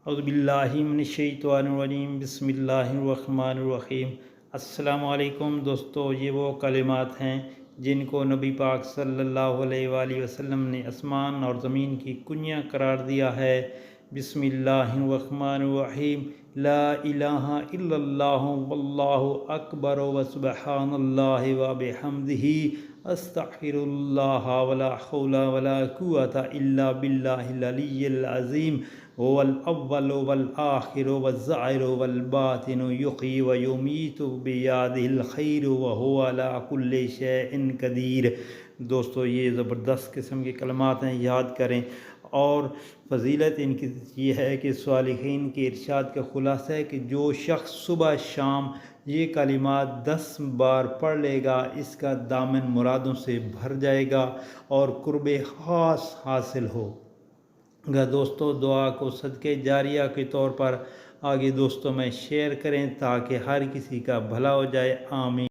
اعوذ باللہ من الشیطان الرجیم، بسم اللہ الرحمن الرحیم۔ السلام علیکم دوستو، یہ وہ کلمات ہیں جن کو نبی پاک صلی اللہ علیہ وآلہ وسلم نے آسمان اور زمین کی کنیاں قرار دیا ہے۔ بسم اللہ الرحمن الرحیم۔ لا الہ الا اللہ واللہ اکبر وسبحان اللہ وبحمدہ استغفر اللہ ولا حول ولا قوۃ الا باللہ العلی العظیم۔ هو الأول والآخر والظاهر والباطن يحيي ويميت بيده الخير وهو على كل شيء قدیر۔ دوستو یہ زبردست قسم کے کلمات ہیں، یاد کریں۔ اور فضیلت ان کی یہ ہے کہ صالحین کے ارشاد کا خلاصہ ہے کہ جو شخص صبح شام یہ کلمات 10 بار پڑھ لے گا، اس کا دامن مرادوں سے بھر جائے گا اور قرب خاص حاصل ہو گا۔ دوستو دعا کو صدقے جاریہ کے طور پر آگے دوستوں میں شیئر کریں تاکہ ہر کسی کا بھلا ہو جائے۔ آمین۔